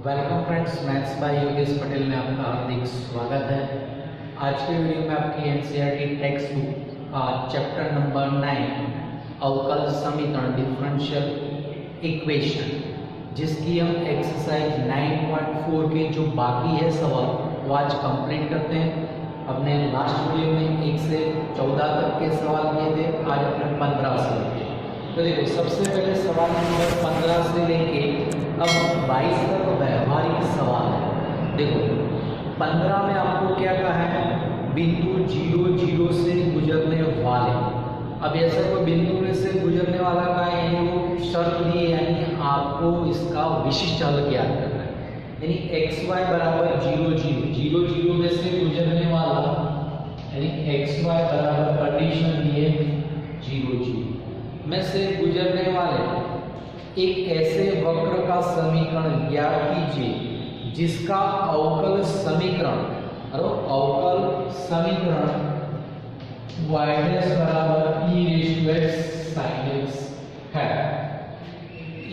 Welcome friends, maths by Yogesh Patel में आपका हार्दिक स्वागत है। आज के वीडियो में आपकी एनसीईआरटी टेक्स्ट बुक का चैप्टर नंबर 9 अवकल समीकरण डिफरेंशियल इक्वेशन, जिसकी हम एक्सरसाइज 9.4 के जो बाकी है सवाल वो आज कंप्लीट करते हैं। अपने लास्ट वीडियो में 1 से 14 तक के सवाल किए थे, आज अपने 15 से लेके। तो देखो, सबसे पहले सवाल नंबर 15 से लेके अब 22 तक व्यवहारिक सवाल है। देखो 15 में आपको क्या कहा है, बिंदु 0 0 से गुजरने वाले। अब ऐसा कोई बिंदु में से गुजरने वाला का है, यानी वो शर्त दी है, यानी आपको इसका विशिष्ट हल ज्ञात करना है। यानी एक्स वाई बराबर 0 0 0 0 में से गुजरने वाला, यानी एक्स वाई बराबर कंडीशन दिए 0 0 में से गुजरने वाले एक ऐसे वक्र का समीकरण ज्ञात कीजिए जिसका अवकल समीकरण y बराबर e raise to x sin x है।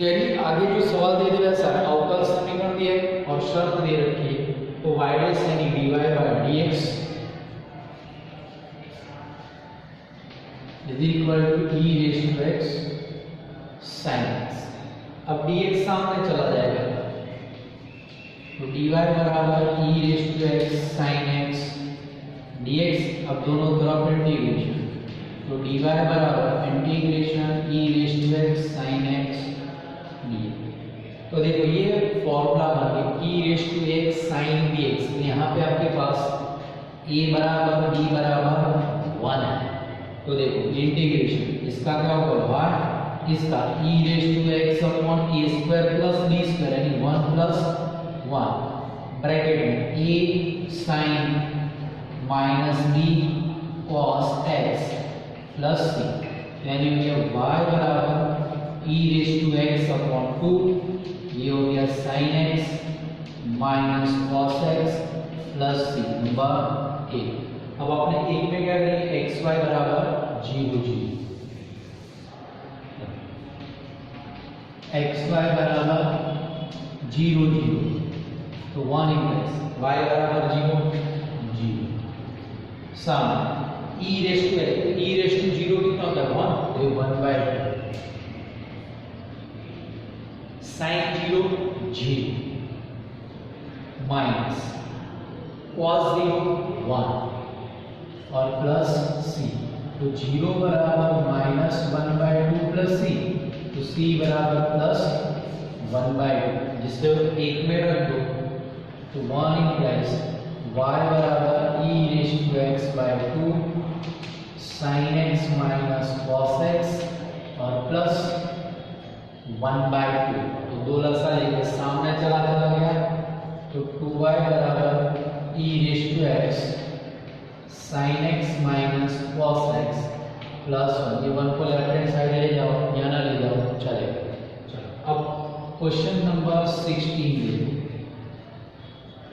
यानी आगे जो सवाल दे दिया वैसा अवकल समीकरण दिया है और शर्त दे रखी है, तो y यानी dy by dx is equal to e raise to x sin x। अब dx सामने चला जाएगा, तो dy बराबर e raise to x sin x dx, अब दोनों तरफ इंटीग्रेशन, तो dy बराबर integration e raise to x sin x dx। तो देखो ये फॉर्मूला बन गया e raise to x sin dx। यहाँ पे आपके पास a बराबर b बराबर 1 है, तो देखो इंटीग्रेशन इसका क्या होगा y, इसका e raise to x upon a square plus b square, यानी 1 प्लस 1 ब्रैकेट में a sin minus b cos x plus c, यानी ये y बराबर e raise to x upon 2, ये हो गया sin x minus cos x plus c number 1। अब आपने एक में क्या करेंगे, xy बराबर 0 0, xy बराबर 0 0, तो 1 इंटू y बराबर 0 0 सम e रेज़ टू 0 कितना होता है 1, तो 1/2 sin 0 0 माइनस cos 0 1 और प्लस c, तो 0 बराबर माइनस 1/2 प्लस c, तो c बराबर प्लस 1/2, जिससे एक में रख दो तो 1 इंप्लाइज y बराबर e raise to x by 2 sin x minus cos x और प्लस 1/2, तो दो लसा लेके सामने चला गया, तो 2y बराबर e raise to x sin x minus cos x plus 1, ये 1 को लेफ्ट हैंड साइड ले जाओ या ना ले जाओ चलेगा। चलो अब क्वेश्चन नंबर 16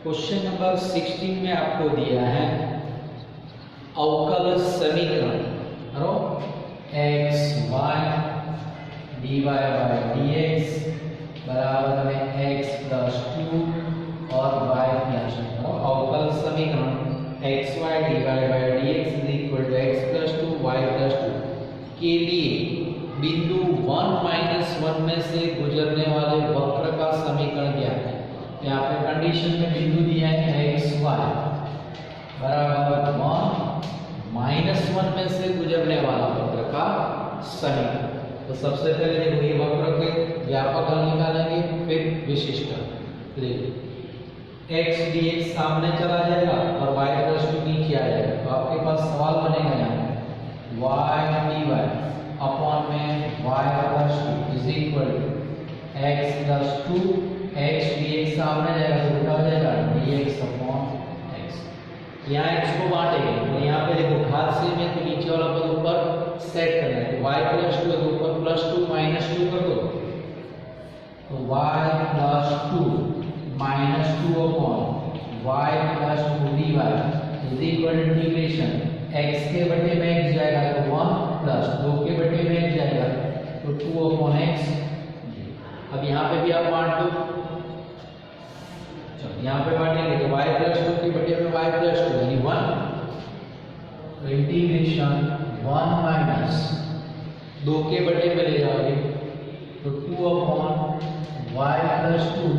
क्वेश्चन नंबर 16 में आपको दिया है अवकल समीकरण x y dy by dx बराबर में x प्लस 2 और y प्लस 2, अवकल समीकरण xy dy by dx is equal to x plus 2 y plus 2 के लिए बिंदु 1 में से गुजरने वाले वक्र का समीकरण ज्ञात है। यहाँ पे कंडीशन में बिंदु दिया है xy बराबर 1 में से गुजरने वाला वक्र का समीकरण। तो सबसे पहले देखो ये वक्र के व्यापक हल निकालेंगे, फिर विशिष्ट हल। देखो x dx सामने चला जाएगा और y प्लस 2 नीचे आ जाएगा, तो आपके पास सवाल बनेगा यहाँ y dy अपॉन में y plus 2 is equal to x plus 2, x dx सामने जाएगा तो उल्टा हो जाएगा dx अपॉन x। यहाँ x को बांटेंगे, तो यहाँ पे देखो घात से में, तो नीचे वाला पद ऊपर सेट करना है, y प्लस 2 तो ऊपर प्लस 2 माइनस 2 कर दो, तो y plus 2 minus 2 upon y plus 2 dy is equal to integration x के बटे में x जाएगा तो 1 प्लस 2 के बटे में x जाएगा तो 2 अपॉन x। अब यहाँ पे भी आप बांट दो, यहाँ पे बांटेंगे तो y प्लस 2 के बटे में y प्लस 2 यानी 1, तो इंटीग्रेशन 1 माइनस 2 के बटे में ले जाओगे तो 2 upon y plus 2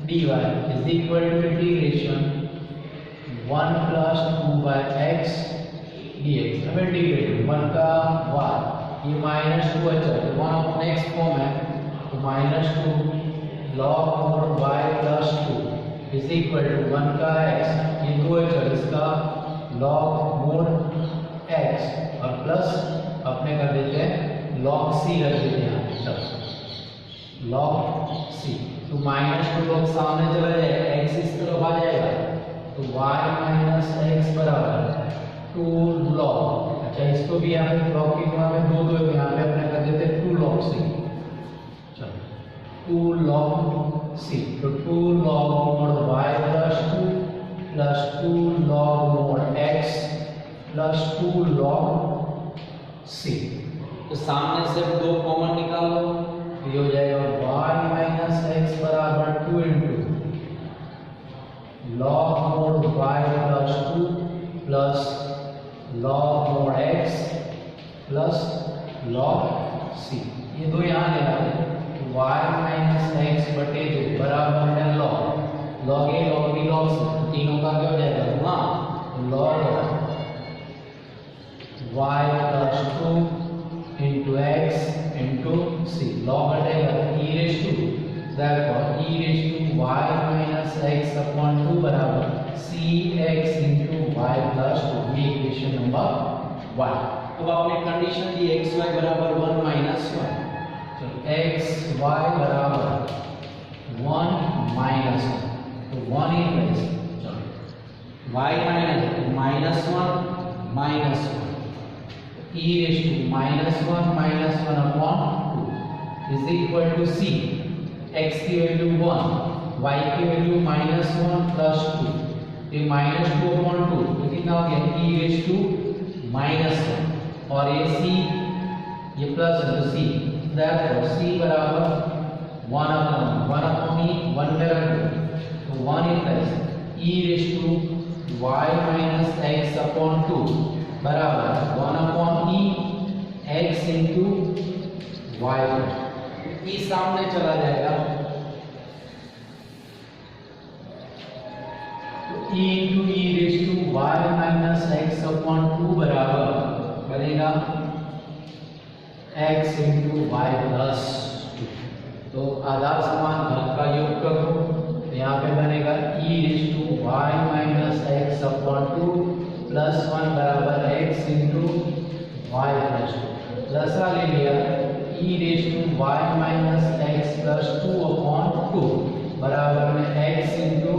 dy is equal to integration 1 plus 2 by x dx। अब इंटीग्रेट 1 का y, ये माइनस 2 बचा तो 1 नेक्स्ट फॉर्म है तो minus 2 log mod y plus 2 is equal to 1 का x, ये 2 है इसका log मोड x और प्लस अपने कर देते हैं log c रख देते हैं यहाँ log c। तो माइनस 2 log सामने चला जाएगा, x इस तरफ आ जाएगा तो y माइनस x बराबर 2 log, अच्छा इसको भी यहाँ पे log की गुणा में 2 यहाँ पे अपने कर देते हैं 2 log c। चलो 2 log c, तो 2 log mod y plus 2 plus 2 log mod x plus 2 log c। तो सामने से 2 कॉमन निकालो तो ये हो जाएगा y माइनस x बराबर 2 into log mod y plus 2 plus log mod x plus log c। ये 2 यहाँ ले आए y माइनस x बटे 2 बराबर है log a log b log c, तीनों का क्या हो जाएगा गुणा log y plus 2 into x into c, log हटेगा e raise to therefore e raise to y minus x upon 2 बराबर cx इंटू y प्लस 2, ये इक्वेशन नंबर 1। तो आपने कंडीशन दी xy बराबर 1 माइनस 1, तो xy बराबर 1 माइनस 1 तो 1 ही प्लेस, चलो y minus 1 minus 1 e raise to minus 1 upon 2 is equal to c, x की वैल्यू 1 y की वैल्यू माइनस 1 प्लस 2, ये माइनस 2 अपॉन 2 तो कितना हो गया e रेज टू माइनस 1 और ये c ये प्लस है तो c, therefore c बराबर 1 अपॉन e 1 पे रख दो तो 1 ही plus e raise to y minus x upon 2 बराबर 1 upon e x into y, e सामने चला जाएगा तो e into e raise to y minus x upon 2 बराबर बनेगा x इंटू y प्लस 2। तो आधार समान घात का योग करो तो यहाँ पे बनेगा e raise to y minus x upon 2 plus 1 बराबर x into y plus 2, plus ले लिया e raise to y minus x plus 2 upon 2 बराबर में x इंटू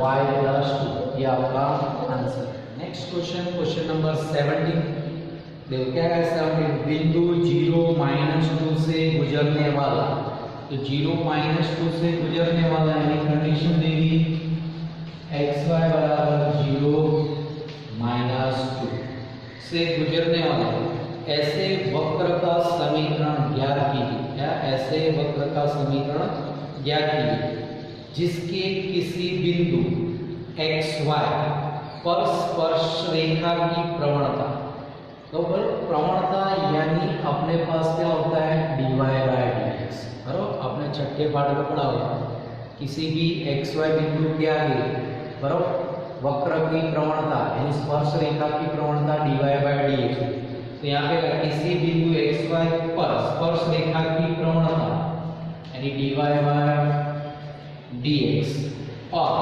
y प्लस 2, ये आपका आंसर। नेक्स्ट क्वेश्चन नंबर 17, देखो क्या है 17, बिंदु 0 माइनस 2 से गुजरने वाला, तो 0 माइनस 2 से गुजरने वाला यानी कंडीशन देगी xy बराबर 0 माइनस 2 से गुजरने वाला ऐसे वक्र का समीकरण ज्ञात कीजिए, क्या ऐसे वक्र का समीकरण ज्ञात कीजिए जिसके किसी बिंदु xy पर स्पर्श रेखा की प्रवणता, तो प्रवणता यानी अपने पास क्या होता है dy बाय dx, बराबर आपने छठे पाठ में पढ़ा होगा किसी भी xy बिंदु के आगे बराबर वक्र की प्रवणता यानी स्पर्श रेखा की प्रवणता dy बाय dx, तो यहाँ पे किसी बिंदु xy पर स्पर्श रेखा की प्रवणता यानी dy बाय dx और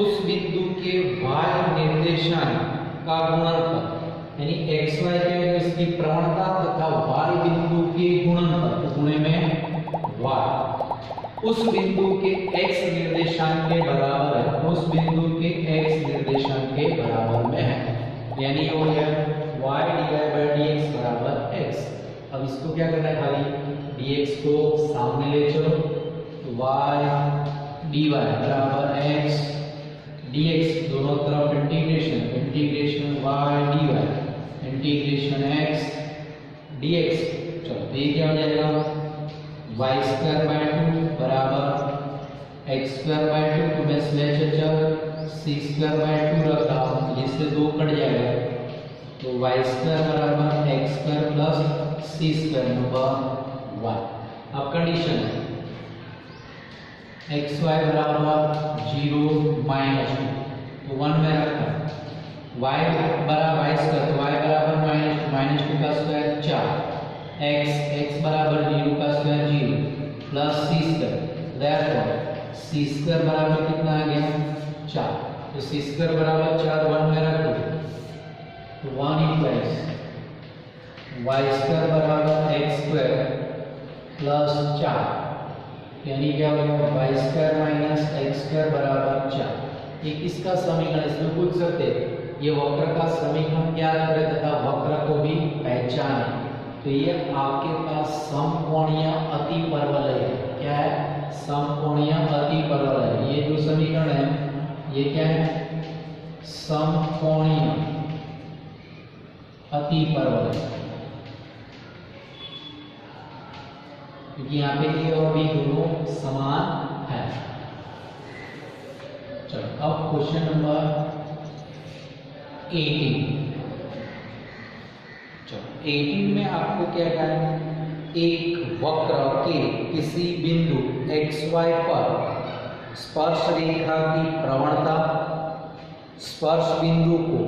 उस बिंदु के y निर्देशांक का गुणनफल यानी xy के इसकी प्रवणता तथा y बिंदु के गुणनफल गुणे में y उस बिंदु के x निर्देशांक के बराबर है, उस बिंदु के x निर्देशांक के बराबर में है, यानी हो गया y dy बाय dx बराबर x। अब इसको क्या करना है खाली dx को सामने ले चलो तो y dy बराबर x dx दोनों तरफ integration y dy integration x dx, चलो ये क्या हो जाएगा y² बाय 2 बराबर एक्स स्क्वायर बाय 2 तो मैं स्लैश अचर सी स्क्वायर बाय 2 रख रहा हूँ, जिससे 2 कट जाएगा, तो वाई स्क्वायर बराबर एक्स स्क्वायर प्लस सी स्क्वायर नंबर 1। अब कंडीशन है एक्स वाई बराबर 0 माइनस 2, तो 1 में रखा, वाई बराबर वाई स्क्वायर, तो वाई बराबर माइनस 2 का स्क्वायर 4, एक्स बराबर 0 का स्क्वायर 0 प्लस सी स्क्वायर, देयरफॉर सी स्क्वायर बराबर कितना आ गया 4, तो सी स्क्वायर बराबर 4 1 में रख दो, तो 1 इक्वल्स वाई स्क्वायर बराबर एक्स स्क्वायर प्लस 4, यानी क्या हो गया Y square minus X square बराबर 4। एक इसका समीकरण इसमें पूछ सकते हैं, ये वक्र का समीकरण ज्ञात करें तथा वक्र को भी पहचाने, तो ये आपके पास समकोणीय अतिपरवलय है। क्या है? समकोणीय अतिपरवलय। ये जो समीकरण है ये क्या है? समकोणीय अतिपरवलय, क्योंकि यहाँ पे ये और भी दोनों समान है। चलो अब क्वेश्चन नंबर 18। चलो 18 में आपको क्या करना है? एक वक्र के किसी बिंदु xy पर स्पर्श रेखा की प्रवणता स्पर्श बिंदु को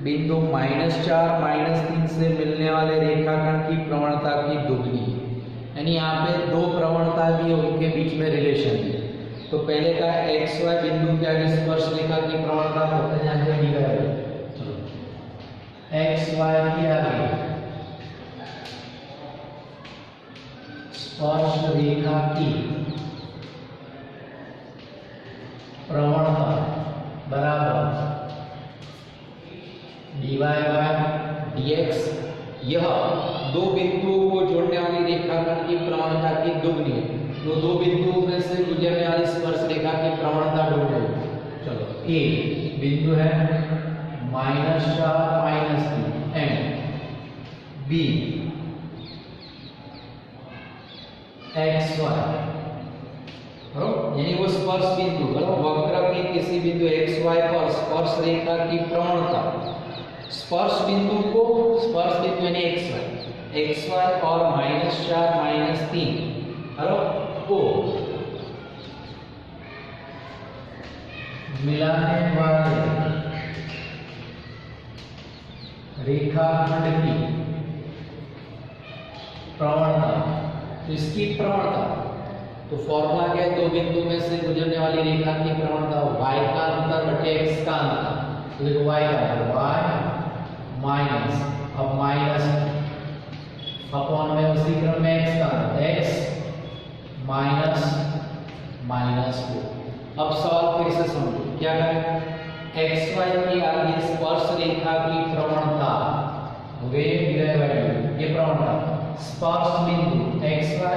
बिंदु -4 -3 से मिलने वाले रेखाखंड की प्रवणता की दुगनी है। यानी यहाँ पे दो प्रवणता भी है, उनके बीच में रिलेशन है। तो पहले का xy बिंदु के आगे स्पर्श रेखा की प्रवणता होते हैं xy के आगे स्पर्श रेखा की प्रवणता बराबर dy बाय dx। यह दो बिंदुओं को जोड़ने वाली रेखाखंड की प्रवणता की दुगनी है। तो दो बिंदुओं में से गुजरने वाली स्पर्श रेखा की प्रवणता ढूंढो। चलो ए बिंदु है -4 -3 एंड बी xy, यानी वो स्पर्श बिंदु वक्र के किसी बिंदु xy पर स्पर्श रेखा की प्रवणता स्पर्श बिंदु यानी xy और -4 -3 को मिलाने वाले रेखाखंड की प्रवणता। तो इसकी प्रवणता तो फॉर्मूला क्या है? दो बिंदु में से गुजरने वाली रेखा की प्रवणता y का अंतर बटे x का अंतर। तो देखो y का y माइनस अब माइनस अपॉन में उसी क्रम में x का अंतर x माइनस -4। अब सवाल फिर से समझो, क्या करें? xy के आगे स्पर्श रेखा की प्रवणता वे ये प्रवणता स्पर्श बिंदु xy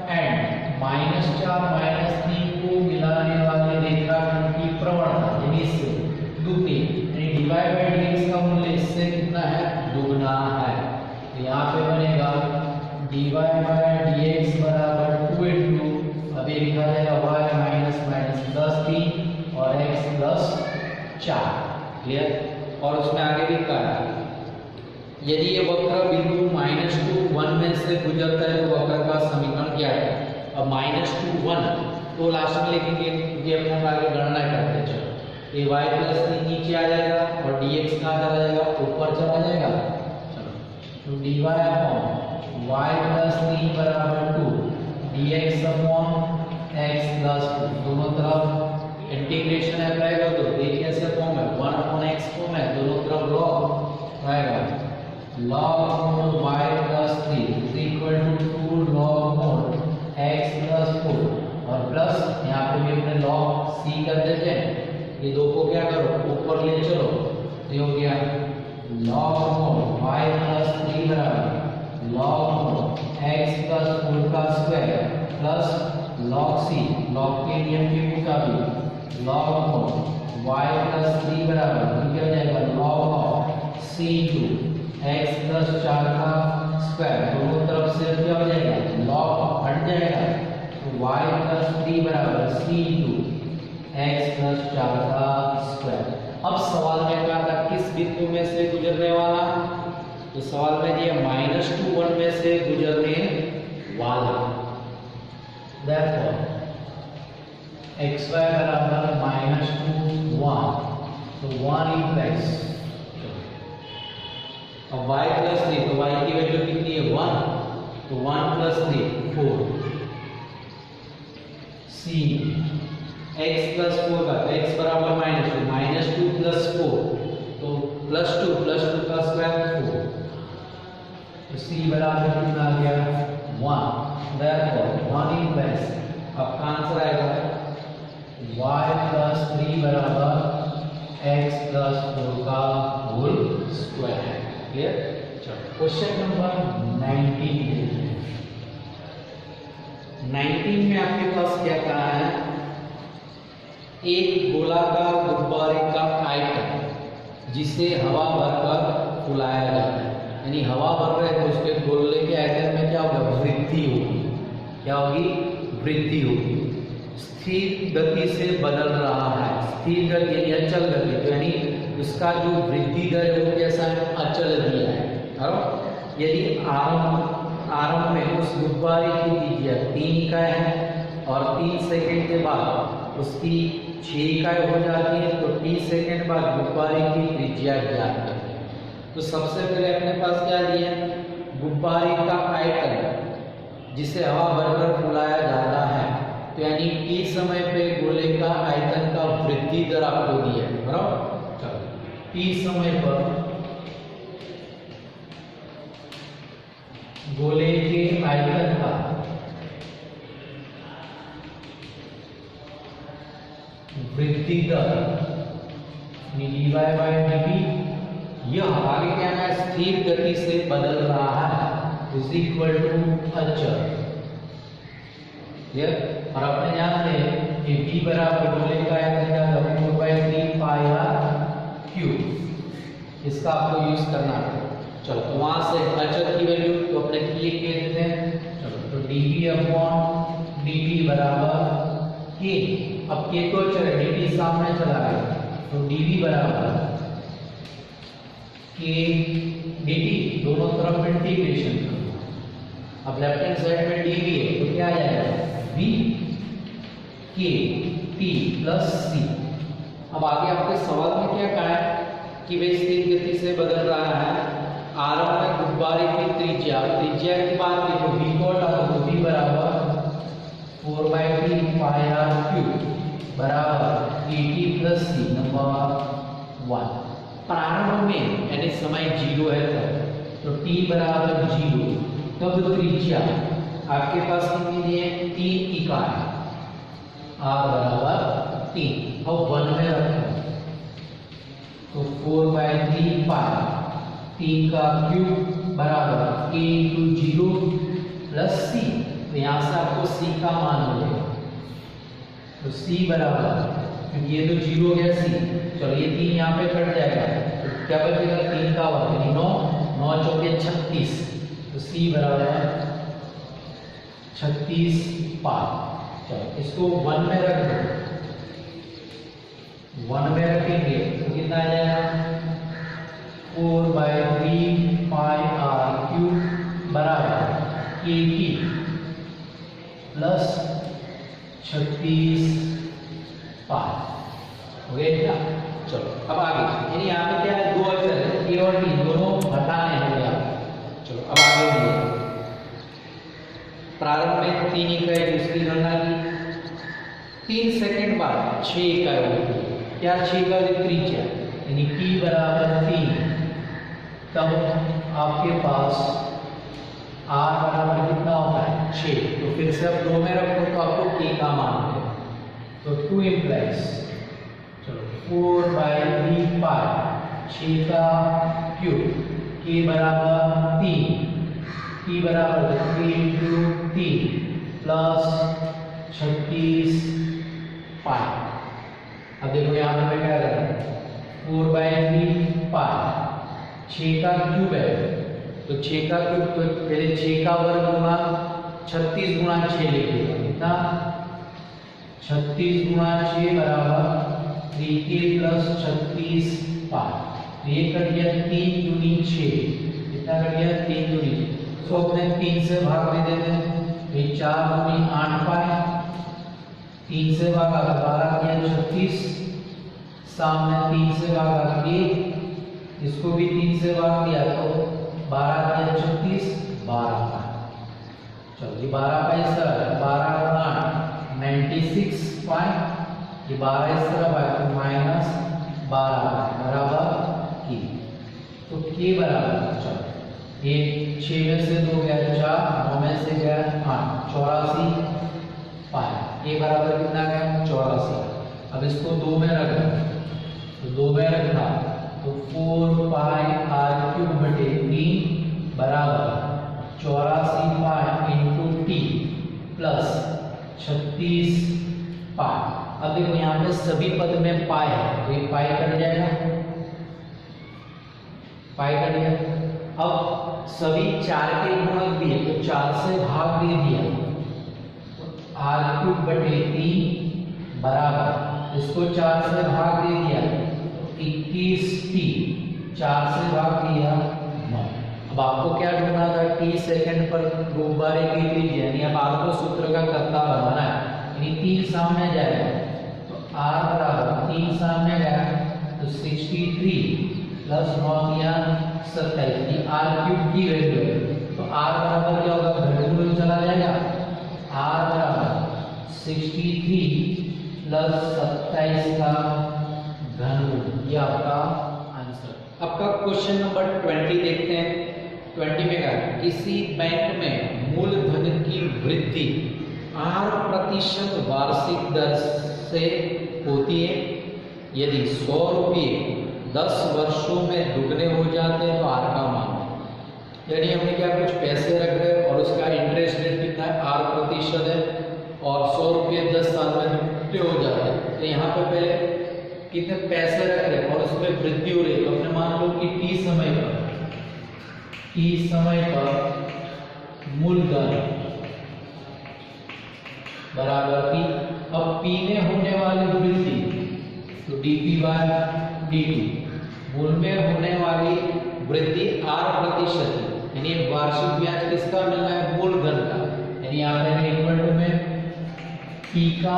एंड -4 -3 को मिलाने वाले रेखाखंड की प्रवणता यानी इससे दुगनी, यानी dy बाय dx का मूल्य इससे कितना है? दुगना है। तो यहाँ पे बनेगा dy बाय dx बराबर 2 इंटू अभी लिखा जाएगा y माइनस 3 और x प्लस 4। क्लियर? और उसमें आगे भी कहा यदि ये वक्र बिंदु -2 1 में से गुजरता है तो वक्र का समीकरण क्या है? अब -2 1 तो लास्ट में लिखेंगे, ये अपने आगे गणना करते हैं। चलो ये y प्लस 3 नीचे आ जाएगा और dx कहाँ चला जाएगा? ऊपर चला जाएगा। चलो तो dy अपॉन y प्लस 3 बराबर 2 dx अपॉन x प्लस 2 दोनों तरफ इंटीग्रेशन अप्लाई कर दो। देखिए ऐसे फॉर्म है 1 अपॉन x फॉर्म है, दोनों तरफ लॉग आएगा log mod y plus 3 is equal to 2 log mod x plus 4 और प्लस यहाँ पे भी अपने log c कर देते हैं। ये दो को क्या करो? ऊपर ले चलो, तो हो गया log mod y plus 3 बराबर log mod x plus 4 का square plus log c log के नियम के मुताबिक log mod y plus 3 बराबर क्या हो जाएगा? log of c into x plus 4 का स्क्वायर, दोनों तरफ से क्या हो जाएगा? लॉग हट जाएगा y प्लस 3 बराबर c इंटू एक्स प्लस 4 का स्क्वायर। अब सवाल में कहा था किस बिंदु में से गुजरने वाला, तो सवाल में दिया -2 1 में से गुजरने वाला। Therefore xy बराबर -2 1, तो 1 इंटू अब y प्लस 3, तो y की वैल्यू कितनी है 1, तो 1 प्लस 3 4 c x प्लस 4 का, तो x बराबर -2 प्लस 4, तो +2 का स्क्वायर 4, तो c बराबर कितना आ गया 1। therefore 1 इंटू आपका आंसर आएगा y प्लस 3 बराबर x प्लस 4 का होल स्क्वायर। क्लियर। चलो क्वेश्चन नंबर 19 में आपके पास क्या कहा है, एक गोलाकार गुब्बारे का आयतन जिसे हवा भरकर फुलाया जाता है, यानी हवा भर रहे तो उसके गोले के आयतन में क्या होगा, वृद्धि होगी। क्या होगी, वृद्धि होगी। स्थिर गति से बदल रहा है, स्थिर गति यानी अचल गति, तो यानी उसका जो वृद्धि दर है वो कैसा है, अचल दिया है। और यदि आरंभ में उस गुब्बारे की त्रिज्या 3 इकाई है और 3 सेकंड के बाद उसकी 6 इकाई हो जाती है, तो 30 सेकंड बाद गुब्बारे की त्रिज्या ज्ञात करते हैं। तो सबसे पहले अपने पास क्या दिया है, गुब्बारे का आयतन जिसे हवा भरकर फुलाया जाता है, तो यानी t समय पे गोले का आयतन का वृद्धि दर आपको दिया है। बराबर, चलो t समय पर गोले के आयतन का वृद्धि दर dy/dt, यह आगे क्या है, स्थिर गति से बदल रहा है, इज इक्वल टू अचल। और अपने जानते हैं कि v बराबर गोले का आयतन क्या होगा, 4/3 पाई r क्यूब। इसका आपको यूज करना है। चलो तो वहां से अचल की वैल्यू तो अपने लिख के देते हैं। चलो तो dv/dt बराबर k, अब k तो अचल है, dt सामने चला गया, तो dv बराबर k dt, दोनों तरफ इंटीग्रेशन करो। अब लेफ्ट हैंड साइड में dv है तो क्या आ जाएगा, v k t plus c। अब आगे आपके सवाल में क्या कहा है कि वे स्थिर गति से बदल रहा है, आरंभ में गुब्बारे की त्रिज्या की बात की तो v को हटा दो, तो v बराबर 4/3 पाई r क्यूब बराबर kt प्लस c नंबर 1। प्रारंभ में यानी समय 0 है तो t बराबर 0, तब त्रिज्या आपके पास कितनी दी है, 3 इकाई, r बराबर 3। अब 1 में रखें तो 4/3 पाई 3 का क्यूब बराबर k इंटू 0 प्लस c, तो यहाँ से आपको c का मान मिलेगा, तो c बराबर, क्योंकि ये तो 0 हो गया c, चलो ये 3 यहाँ पे कट जाएगा, तो क्या बचेगा, 3 का वर्ग यानी 9, 9 चौके 36, तो c बराबर 36 पाई। चलो इसको 1 में रख दो, 1 में रखेंगे तो कितना आ जाएगा, 4/3 पाई r क्यूब बराबर kt प्लस 36 पाई। हो गया क्या। चलो अब आगे, यानी यहाँ पे क्या है, 2 अचल है, a और t दोनों हटाने हो गया। चलो अब आगे बढ़िए, प्रारंभ में 3 इकाई दूसरी गणना की, 3 सेकंड बाद 6 इकाई होगी। क्या 6 इकाई त्रिज्या, यानी t बराबर 3, तब आपके पास r बराबर कितना होता है, 6। तो फिर से अब 2 में रखो तो आपको k का मान मिलेगा, तो 2 इंप्लाइज, चलो 4/3 पाई 6 का क्यूब, k बराबर 3, t बराबर 3 इंटू 3 प्लस 36 पाई। अब देखो यहाँ पे मैं क्या कर रहा हूँ, 4/3 पाई 6 का क्यूब है, तो 6 का क्यूब तो पहले 6 का वर्ग गुणा 36 गुणा 6 लिखिएगा, कितना 36 गुणा 6 बराबर 3k प्लस 36 5। ये कट गया 3 दूनी 6, कितना कट गया 3 दूनी 6। तो अपने 3 से भाग में देते हैं, ये 4 दूनी 8 पाए, 3 से भागा 12 किया 36, सामने 3 से भागा 1, इसको भी 3 से भाग दिया तो 12 किया 36 12 पाए। चलो ये 12 पाए सर 12 गुणा 96 पाए, ये 12 इस तरफ आया तो माइनस 12 बराबर की। तो के बराबर चलो ये 6 में से 2 गया 4, 9 में से गया 8, 84 पाए। ये बराबर कितना गया 84। अब इसको 2 में रखना, तो 2 में रखना तो 4 पाई आर क्यूब बटे 3 बराबर 84 पाई इंटू टी प्लस 36 पाई। अब देखो यहाँ पे सभी पद में पाई है, तो ये पाई कट जाएगा, पाई कट गया। अब सभी 4 के गुणक भी है तो 4 से भाग दे दिया, तो आर क्यूब बटे 3 बराबर, इसको 4 से भाग दे दिया तो 21 टी, 4 से भाग दिया 9। अब आपको क्या ढूंढना था, टी सेकंड पर गुब्बारे की त्रिज्या, यानी अब आपको सूत्र का कर्ता बनाना है, यानी 3 सामने जाएगा तो r बराबर 3 सामने गया तो 63 प्लस 9 किया 27, ये r क्यूब की वैल्यू है, तो r बराबर क्या होगा, घनमूल में चला जाएगा, r बराबर 63 प्लस 27 का घनमूल, ये आपका आंसर। आपका क्वेश्चन नंबर 20 देखते हैं। 20 में क्या, किसी बैंक में मूलधन की वृद्धि 8% वार्षिक दर से होती है, यदि 100 रुपये 10 वर्षों में दुगने हो जाते हैं तो आर का मान है। यानी हमने क्या कुछ पैसे रख रहे और उसका इंटरेस्ट रेट कितना है 8% है, और 100 रुपये 10 साल में दुगने हो जाते हैं, तो यहाँ पे पहले कितने पैसे रख रहे और उसमें वृद्धि हो रही है, तो अपने मान लो कि टी समय पर मूलधन बराबर पी। अब पी में होने वाली वृद्धि तो dp बाय dt, मूल में होने वाली वृद्धि 8%, यानी वार्षिक ब्याज किसका मिलना है, मूलधन का, यानी यहाँ पे इक्वल टू में p का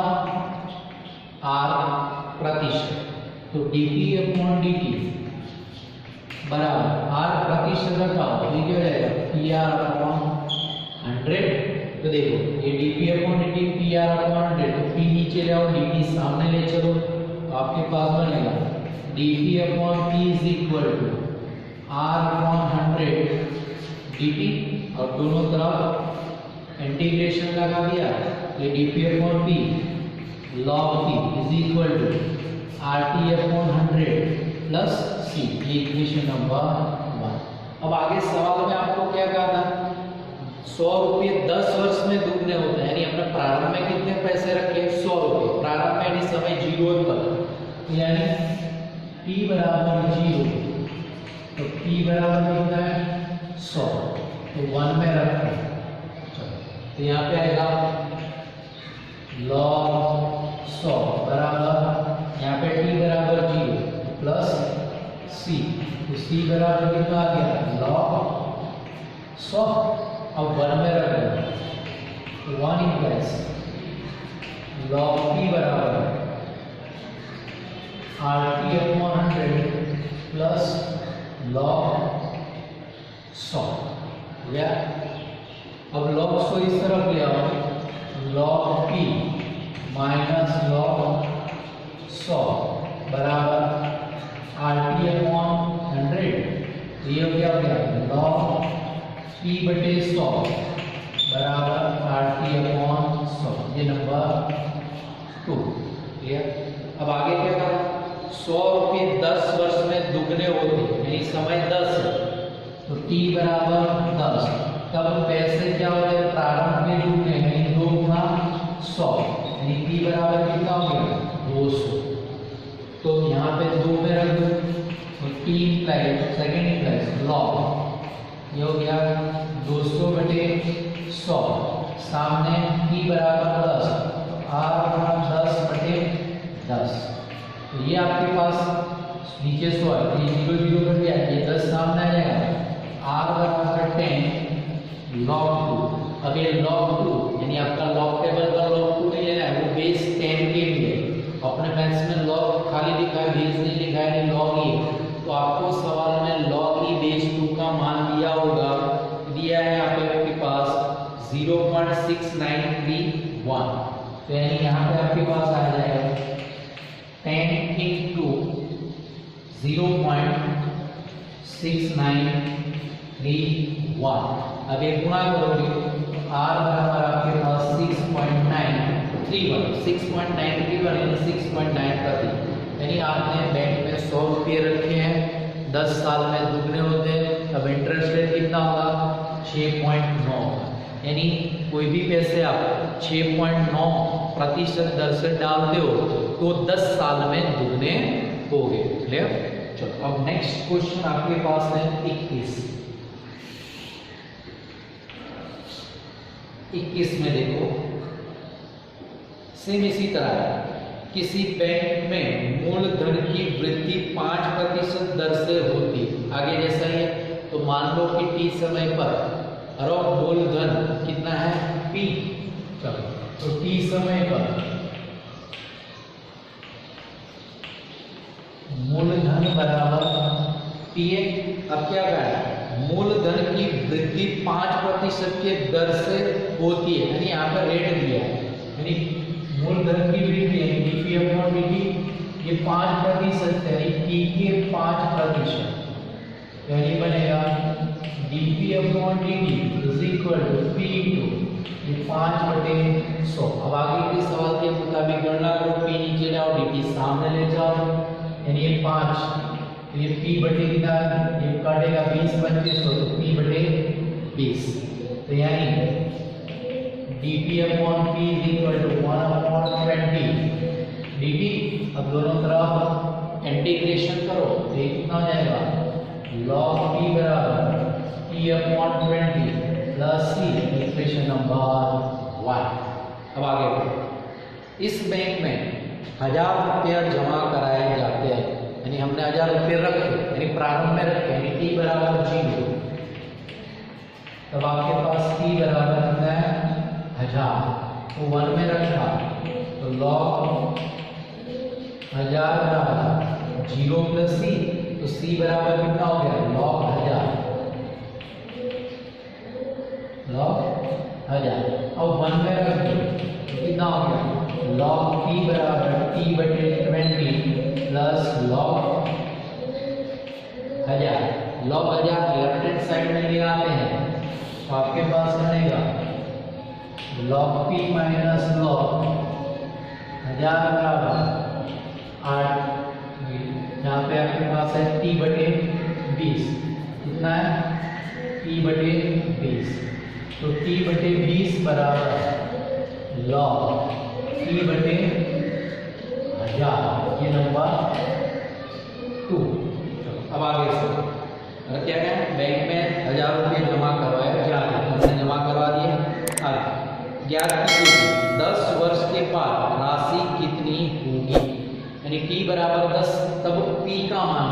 8%, तो dp अपॉन dt बराबर 8% रखा हो तो क्या रहेगा pr अपॉन 100। तो देखो ये dp upon dt pr upon 100, तो p नीचे ले आओ dt सामने ले चलो, तो आपके पास बनेगा dp upon p is equal to r upon 100 dt, और दोनों तरफ इंटीग्रेशन लगा दिया, तो dp upon p log p is equal to rt upon 100 plus c, ये इक्वेशन नंबर 1। अब आगे सवाल में आपको क्या कहा था, 100 रुपये 10 वर्ष में दुगने होते हैं, यानी हमने प्रारंभ में कितने पैसे रखे 100 रुपये, प्रारंभ में यानी समय 0 पर, तो यानी t बराबर 0, तो t बराबर कितना है 100, तो 1 में रखो, तो यहाँ पे आएगा log 100 बराबर, यहाँ पे t बराबर 0 प्लस c, तो c बराबर कितना आ गया log 100। अब 1 में रख दो, 1 इक्वल्स log p बराबर rt अपॉन 100 प्लस log 100, या अब log 100 इस तरफ ले आओ, log p माइनस log 100 बराबर rt अपॉन 100, ये हो गया log p बटे 100 बराबर rt अपॉन 100, ये नंबर 2। क्लियर। अब आगे क्या करा, 100 रुपये 10 वर्ष में दुगने होते, यानी समय 10 है, तो t बराबर 10, तब पैसे क्या हो रहे प्रारंभ में दुगने, यानी 2 गुना 100, यानी t बराबर कितना हो गया 200, तो यहाँ पे 2 में रख दो, तो t implies second implies log, ये हो गया 200 बटे 100 सामने p बराबर 10, तो r बराबर 10/10। तो ये आपके पास नीचे 100 है, तो ये 0 0 कट गया, ये 10 सामने आ जाएगा, r बराबर 10 log 2। अब ये log 2 यानी आपका log टेबल का log 2 नहीं लेना है, वो बेस 10 के लिए। अपने मैथ्स में log खाली लिखा है, बेस नहीं लिखा है, नहीं log ही। तो आपको सवाल में log e बेस 2 का मान दिया होगा, दिया है यहाँ पे आपके पास 0.6931। तो यानी यहाँ पे आपके पास आ जाएगा 10 into 0.6931। अब ये गुणा करोगे तो r बराबर आपके पास 6.931 यानी 6.9 प्रति। यानी आपने बैंक में 100 रुपये रखे हैं, 10 साल में दुगने होते हैं। अब इंटरेस्ट रेट कितना होगा? 6.9। यानी कोई भी पैसे आप 6.9% दर से डालते हो तो 10 साल में दुगने हो गए। क्लियर? चलो अब नेक्स्ट क्वेश्चन आपके पास है 21 में देखो, सेम इसी तरह है। किसी बैंक में मूलधन की वृद्धि 5% दर से होती, आगे जैसा ही है। तो मान लो कि t समय पर मूलधन कितना है? p। चलो तो t समय पर मूलधन बराबर p है। अब क्या करें? मूलधन की वृद्धि 5% के दर से होती है, यानी यहाँ पर रेट दिया है, यानी मूलधन की वृद्धि dp/dt ये 5% है, यानी t के 5%, यानी बनेगा dp/dt is equal to p into ये 5/100। अब आगे के सवाल के मुताबिक गणना करो, p नीचे जाओ, dt सामने ले जाओ, यानी ये 5, ये p बटे कितना, ये काटेगा 20/25, तो p बटे 20। तो यानी dp/p is equal to 1/20 dt। अब दोनों तरफ इंटीग्रेशन करो तो ये कितना हो जाएगा? log p बराबर p/20 plus c, equation number 1। अब आगे बढ़ो। इस बैंक में 1000 रुपया जमा कराए जाते हैं, यानी हमने 1000 रुपये रखे, यानी प्रारंभ में रखे, यानी t बराबर 0। तब आपके पास t बराबर कितना है? 1000, तो 1 में रखा, तो log 1000 बराबर 0 प्लस c, तो c बराबर कितना हो गया? log 1000। अब 1 में रख दो तो कितना हो गया? log p बराबर t/20 plus log 1000। log 1000 left hand side में ले आते हैं तो आपके पास बनेगा log p माइनस log 1000 बराबर 8। यहाँ पे आपके पास है t/20, कितना है? t/20, तो t/20 बराबर log t/1000, ये नंबर 2। अब आगे से अगर क्या है, बैंक में 1000 रुपये जमा करवाए जाते, हमने जमा करवा दिए। अब ज्ञात कीजिए 10 वर्ष के बाद राशि कितनी होगी, यानी t बराबर 10, तब p का मान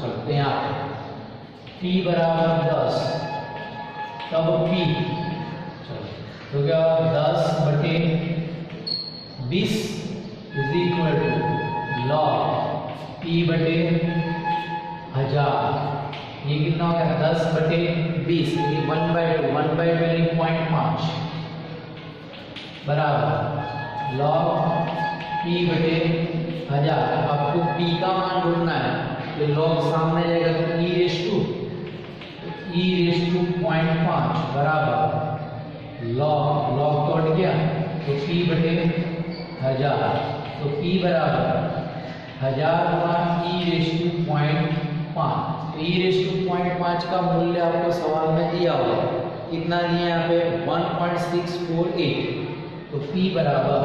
चलते हैं आप, t बराबर 10 तब p, तो क्या 10/20 is equal to log p/1000। ये कितना हो गया? 10/20, ये 1/2 यानी 0.5 बराबर log p/1000। आपको p का मान ढूंढना है, तो log सामने जाएगा, तो e रेज़ टू 0.5 बराबर log तो हट गया, तो p/1000, तो p बराबर 1000 गुणा e रेज़ टू 0.5। तो e रेज़ टू 0.5 का मूल्य आपको सवाल में दिया हुआ है, कितना दिया यहाँ पे? 1.648। तो p बराबर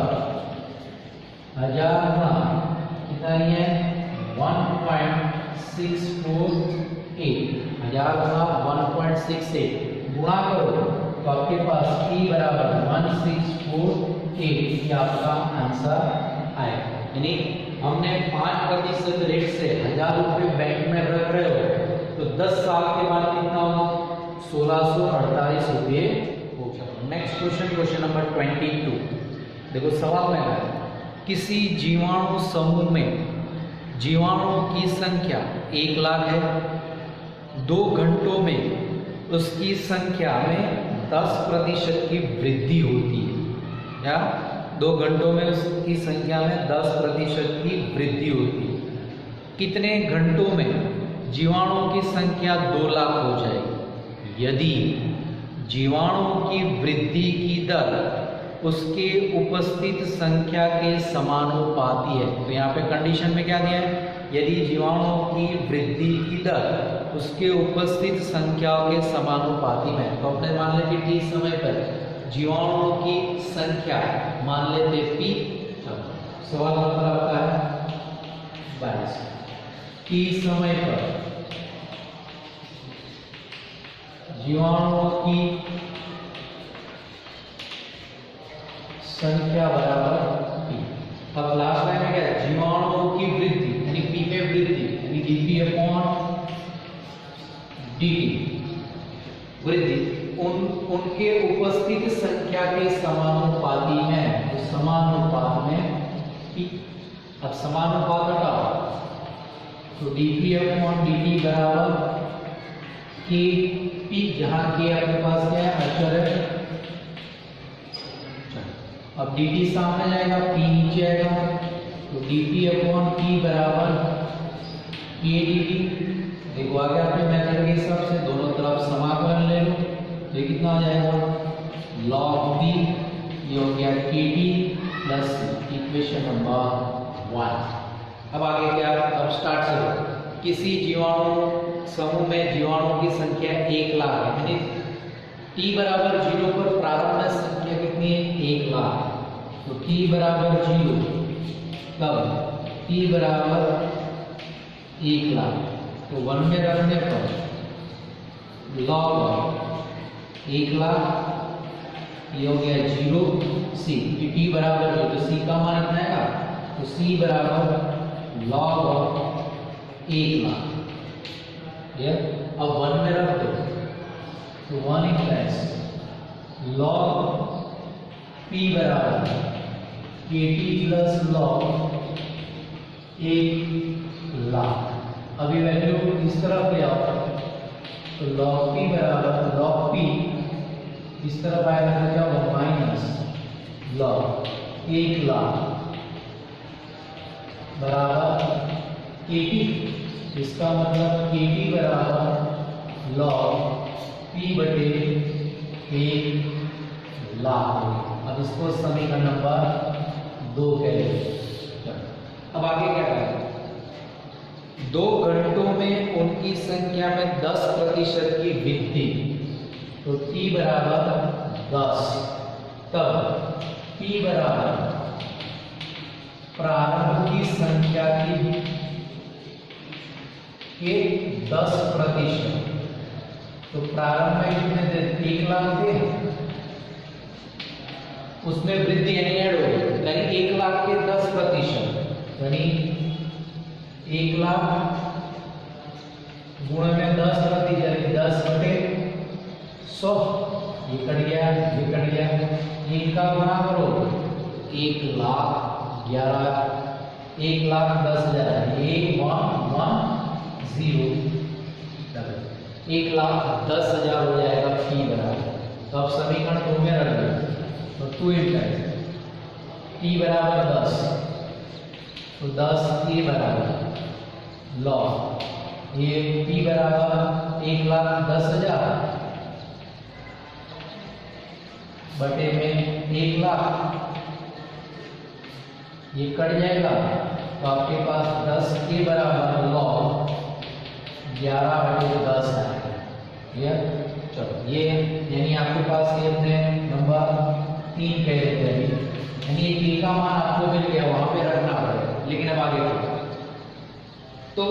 1000 गुणा कितना दिया है? 1.648, 1000 गुणा 1.68, गुणा करो तो आपके पास P बराबर 1648 ये आपका आंसर आएगा। यानी हमने 5% रेट से 1000 रुपये बैंक में रख रहे हो तो 10 साल के बाद कितना होगा? 1648 रुपये होगा। Next question, question number 22। देखो सवाल में है, किसी जीवाणु समूह में जीवाणुओं की संख्या 1 लाख है, 2 घंटों में उसकी संख्या में 10% की वृद्धि होती है, या 2 घंटों में उसकी संख्या में 10% की वृद्धि होती है। कितने घंटों में जीवाणुओं की संख्या 2 लाख हो जाएगी? यदि जीवाणुओं की वृद्धि की दर उसके उपस्थित संख्या के समानुपाती है। तो यहाँ पे कंडीशन में क्या दिया है? यदि जीवाणुओं की वृद्धि की दर उसके उपस्थित संख्याओं के समानुपाती में, तो अपने मान लेते टी समय पर जीवाणुओं की संख्या मान लेते पी। सवाल नंबर आपका है 22। टी समय पर जीवाणुओं की संख्या बराबर पी। अब लास्ट लाइन में क्या है? जीवाणुओं की वृद्धि यानी पी में वृद्धि यानी डीपी अपॉन डीटी वृद्धि उनके उपस्थित संख्या के समानुपाती है। तो समानुपात में पी। अब समानुपात हटाओ तो डीपी अपॉन डीटी बराबर के पी, जहां के आपके पास क्या है? अचर है। अब dt सामने जाएगा, p नीचे आएगा, तो dp अपॉन p बराबर k dt। देखो आगे आपने मेथड के हिसाब से दोनों तरफ समाकलन ले लो, तो ये कितना आ जाएगा? log p, ये हो गया kt प्लस इक्वेशन नंबर 1। अब आगे क्या? अब स्टार्ट से किसी जीवाणु समूह में जीवाणुओं की संख्या 1 लाख है, यानी t बराबर 0 पर प्रारंभ में संख्या कितनी है? 1 लाख। तो t बराबर 0 तब t बराबर 1 लाख, तो 1 में रखने पर log 1 लाख, ये हो गया 0 c, t बराबर 0, तो c का मान कितना आएगा? तो c बराबर log 1 लाख। अब 1 में रख दो तो 1 इक्वल्स log p बराबर kt प्लस log 1 लाख। अभी वैल्यू इस तरफ ले आओ तो log p बराबर log p इस तरफ आएगा तो क्या होगा? माइनस log 1 लाख बराबर kt। इसका मतलब kt बराबर log p बटे 1 लाख। अब इसको समीकरण नंबर 2 कह। अब आगे क्या करें? 2 घंटों में उनकी संख्या में 10% की वृद्धि, तो t बराबर 10, तब p बराबर प्रारंभ की संख्या के 10%। तो प्रारंभ में कितने थे? 1 लाख थे, उसमें वृद्धि यानी ऐड हो गई, यानी 1 लाख के 10%, यानी 1 लाख गुणे में 10%, यानी 10 बटे 100। ये कट गया, ये कट गया, इनका गुणा करो 1 लाख 11, 1 लाख 10,000, 1,10,000 हो जाएगा p बराबर। तो अब समीकरण 2 में रख दो तो 2 t बराबर 10, तो 10 t बराबर log ये p बराबर 1,10,000 बटे में 1 लाख, ये कट जाएगा तो आपके पास 10 के बराबर log 11 बटे 10 आएगा। क्लियर? चलो ये यानी आपके पास ये अपने नंबर 3 कह देते हैं, यानी ये का मान आपको मिल गया, वहां पे रखना पड़ेगा। लेकिन अब आगे तो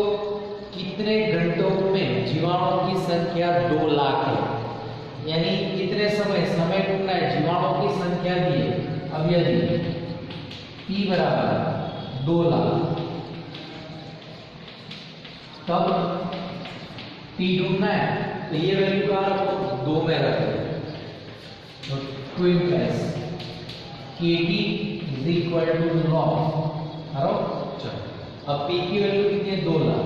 कितने घंटों में जीवाणुओं की संख्या 2 लाख है? यानी कितने समय ढूंढना है, जीवाणुओं की संख्या दी है। अब यदि P बराबर 2 लाख, तब P ढूंढना है तो ये वैल्यू का 2 में रखें, तो 2 × KT is equal to log. अब P की वैल्यू कितनी है, 2 लाख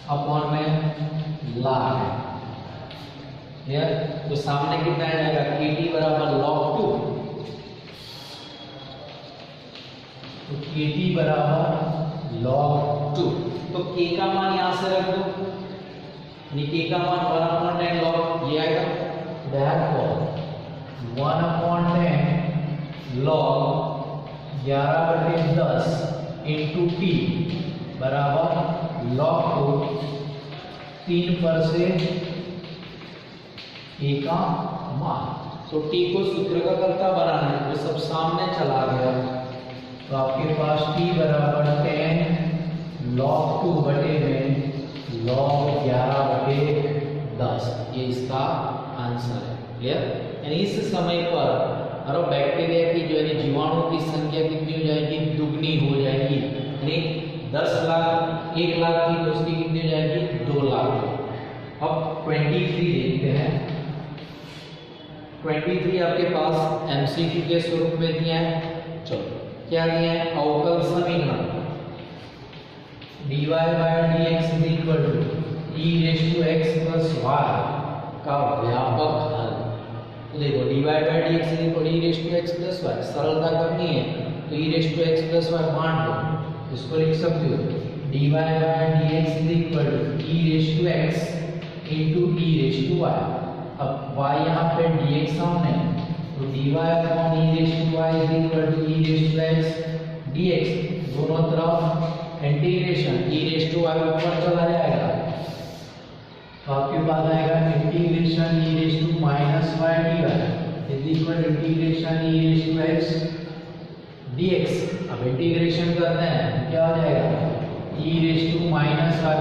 अपॉन में लाख है, तो सामने कितना आ जाएगा, KT बराबर log 2, तो KT बराबर log 2, तो K का मान यहां से रख दो, यानी K का मान 1/10 log ये आएगा, therefore 1/10 log 11/10 into T बराबर log को 3 पर से A का मान, तो T को सूत्र का कर्ता बनाना है, तो सब सामने चला गया, तो आपके पास T बराबर 10 log 2 बटे में log 11/10, ये इसका आंसर है। क्लियर? यानी इस समय पर बैक्टीरिया की जो है जीवाणु की संख्या कितनी हो जाएगी, दुगनी हो जाएगी, यानी 10 लाख 1 लाख की तो उसकी कितनी हो जाएगी, 2 लाख। अब 23 देखते हैं। 23 आपके पास एमसीक्यू के स्वरूप में दिया है। चलो क्या दिया है, अवकल समीकरण dy/dx e⁻x + y का व्यापक हल। तो देखो dy/dx e⁻x + y, सरलता करनी है तो e⁻x + y बांट दो, इसको लिख सकते हो dy/dx e⁻x e⁻y। अब y यहाँ पे dx सामने, तो dy/e⁻y e⁻x dx, दोनों तरफ इंटीग्रेशन e⁻y ऊपर चला जाएगा, तो आपके पास आएगा integration e⁻y dy integration e⁻x dx। अब इंटीग्रेशन करते हैं क्या हो जाएगा, e⁻y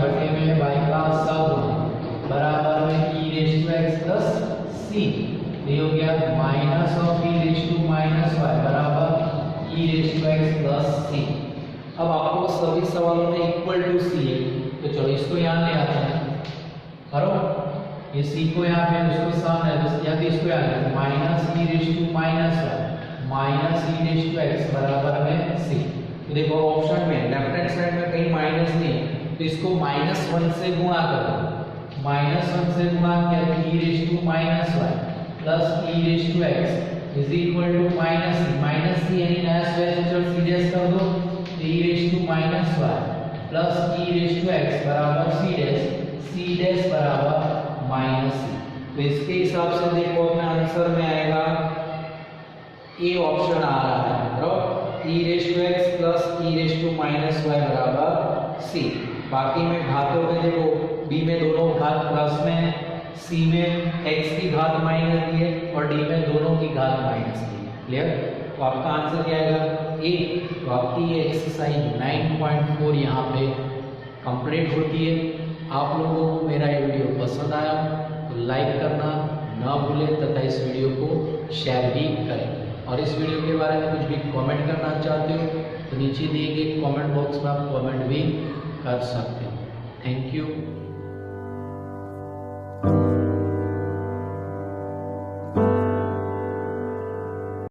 बटे में y का सगुण बराबर में e⁻x + c, ये हो गया माइनस ऑफ e⁻y बराबर e⁻x + c। अब आपको सभी सवालों में इक्वल टू सी है, तो चलो इसको यहाँ ले आते हैं, करो ये सी को यहाँ पे उसको सामने या तो इसको यहाँ ले, माइनस e⁻x बराबर में सी। तो देखो ऑप्शन में लेफ्ट हैंड साइड में कहीं माइनस नहीं है, तो इसको -1 से गुणा करो, -1 से गुणा किया तो e⁻y plus e⁻x is equal to minus सी, यानी नया स्क्वायर सीडेस कर दो, e⁻y प्लस e⁻x बराबर c' बराबर -c। तो इसके हिसाब से देखो अपने आंसर में आएगा ए ऑप्शन आ रहा है, e⁻x प्लस e⁻y बराबर c। बाकी में घातों में देखो b में दोनों घात प्लस में है, c में x की घात माइनस दी है और d में दोनों की घात माइनस दी है। क्लियर? तो आपका आंसर क्या आएगा, ए। तो आपकी ये एक्सरसाइज 9.4 यहाँ पे कंप्लीट होती है। आप लोगों को मेरा ये वीडियो पसंद आया तो लाइक करना ना भूलें तथा इस वीडियो को शेयर भी करें, और इस वीडियो के बारे में कुछ भी कमेंट करना चाहते हो तो नीचे दिए गए कमेंट बॉक्स में आप कमेंट भी कर सकते हो। Thank you.